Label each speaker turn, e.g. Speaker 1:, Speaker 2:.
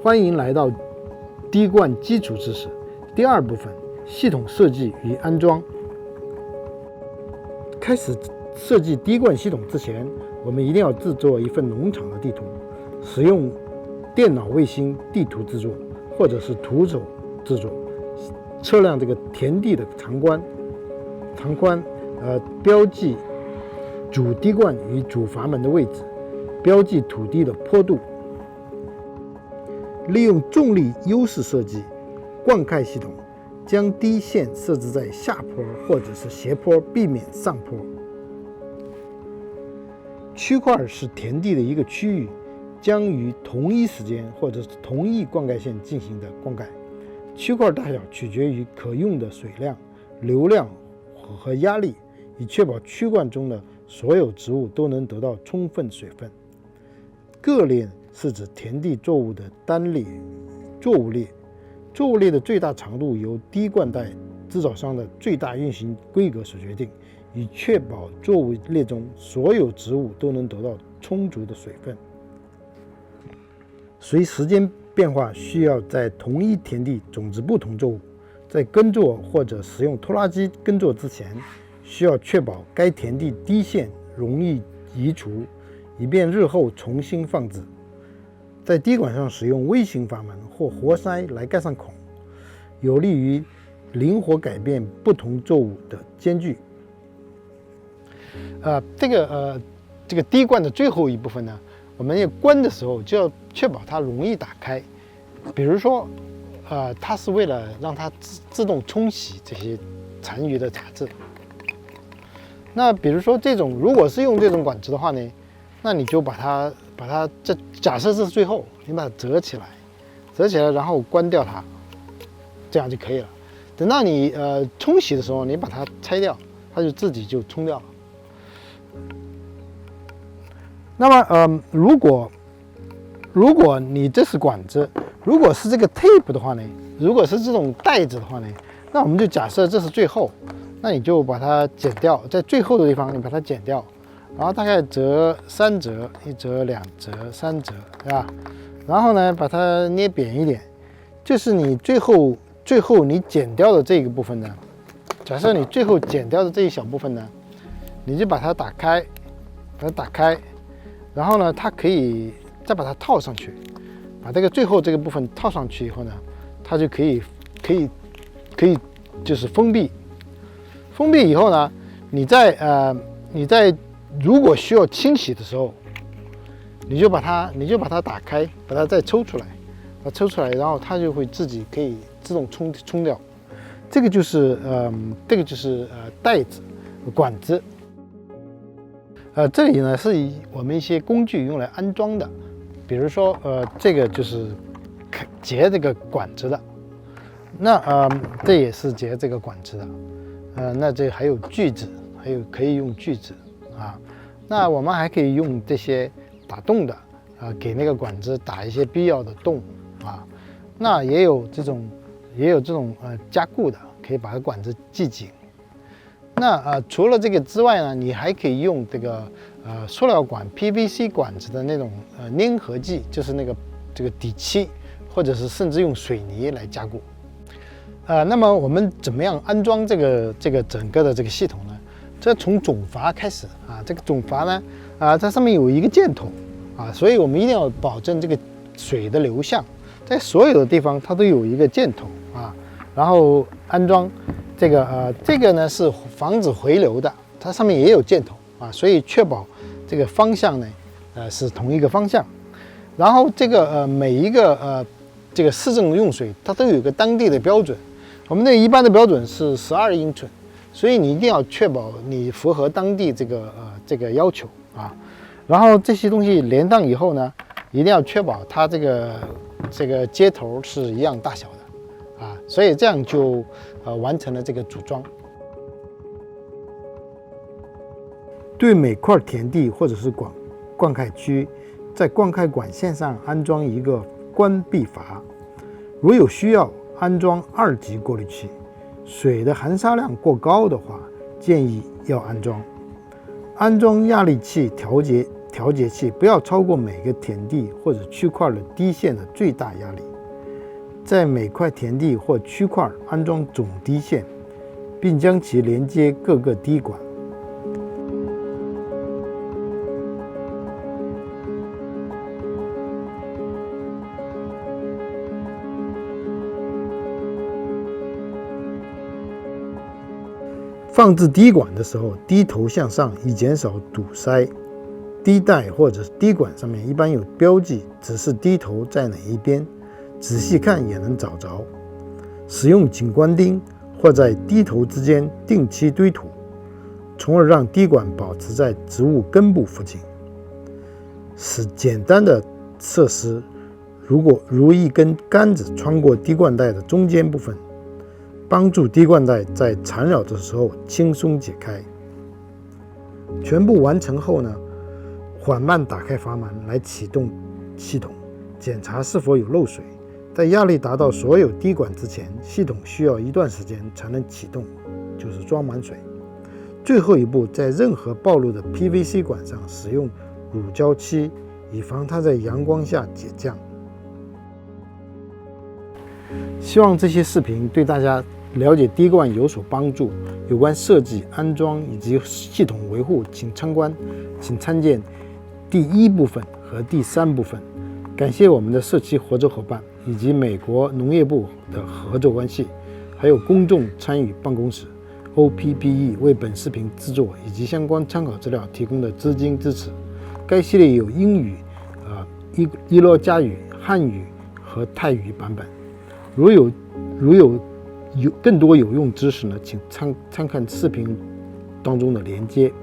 Speaker 1: 欢迎来到滴灌基础知识第二部分：系统设计与安装。开始设计滴灌系统之前，我们一定要制作一份农场的地图，使用电脑卫星地图制作，或者是徒手制作，测量这个田地的长宽，标记主滴灌与主阀门的位置，标记土地的坡度。利用重力优势设计灌溉系统，将滴线设置在下坡或者是斜坡，避免上坡。区块是田地的一个区域，将于同一时间或者是同一灌溉线进行的灌溉。区块大小取决于可用的水量、流量和压力，以确保区块中的所有植物都能得到充分水分。个列是指田地作物的单列作物列，作物列的最大长度由滴灌带制造商的最大运行规格所决定，以确保作物列中所有植物都能得到充足的水分。随时间变化，需要在同一田地种植不同作物。在耕作或者使用拖拉机耕作之前，需要确保该田地滴线容易移除，以便日后重新放置。在滴管上使用微型阀门或活塞来盖上孔，有利于灵活改变不同作物的间距。这个滴灌的最后一部分呢，我们要关的时候就要确保它容易打开。比如说，它是为了让它自动冲洗这些残余的杂质。那比如说如果是用这种管子的话呢，那你就把它假设是最后，你把它折起来，然后关掉它，这样就可以了。等到你冲洗的时候，你把它拆掉，它就自己就冲掉了。那么如果你这是管子，如果是这个 tape 的话呢，如果是这种带子的话呢，那我们就假设这是最后，那你就把它剪掉，在最后的地方你把它剪掉，然后大概折3折、1折、2折、3折，对吧？然后呢，把它捏扁一点，就是你最后你剪掉的这个部分呢，假设你最后剪掉的这一小部分呢，你就把它打开，然后呢，它可以再把它套上去，把这个最后这个部分套上去以后呢，它就可以就是封闭以后呢，你在如果需要清洗的时候，你就把它打开，把它再抽出来，然后它就会自己可以自动冲掉。这个就是带子管子。这里呢是我们一些工具用来安装的，比如说这个就是接这个管子的，那这也是接这个管子的，那这还有锯子，可以用锯子啊。那我们还可以用这些打洞的给那个管子打一些必要的洞啊。那也有这种加固的，可以把管子系紧。那除了这个之外呢，你还可以用这个塑料管 PVC 管子的那种粘合剂，就是这个底漆，或者是甚至用水泥来加固。那么我们怎么样安装这个整个的这个系统呢？这从总阀开始啊，这个总阀呢它上面有一个箭头啊，所以我们一定要保证这个水的流向，在所有的地方它都有一个箭头啊，然后安装。这个呢是防止回流的，它上面也有箭头啊，所以确保这个方向呢是同一个方向。然后这个每一个这个市政用水它都有一个当地的标准，我们一般的标准是12英寸，所以你一定要确保你符合当地这个要求啊。然后这些东西连上以后呢，一定要确保它这个接头是一样大小的啊，所以这样就完成了这个组装。对每块田地或者是灌溉区，在灌溉管线上安装一个关闭阀，如有需要安装2级过滤器。水的含沙量过高的话，建议要安装。安装压力器调调节器不要超过每个田地或者区块的滴线的最大压力，在每块田地或区块安装总滴线，并将其连接各个滴管。放置滴管的时候，滴头向上以减少堵塞。滴带或者滴管上面一般有标记，指示滴头在哪一边，仔细看也能找着。使用景观钉或在滴头之间定期堆土，从而让滴管保持在植物根部附近。使简单的设施，如一根杆子穿过滴灌带的中间部分，帮助滴灌带在缠绕的时候轻松解开。全部完成后呢，缓慢打开阀门来启动系统，检查是否有漏水。在压力达到所有滴管之前，系统需要一段时间才能启动，就是装满水。最后一步，在任何暴露的 PVC 管上使用乳胶漆，以防它在阳光下解降。希望这些视频对大家了解滴灌有所帮助。有关设计、安装以及系统维护，请参见第1部分和第3部分。感谢我们的社区合作伙伴以及美国农业部的合作关系，还有公众参与办公室 OPPE 为本视频制作以及相关参考资料提供的资金支持。该系列有英语、伊洛加语、汉语和泰语版本。如有更多有用知识呢，请参看视频当中的连接。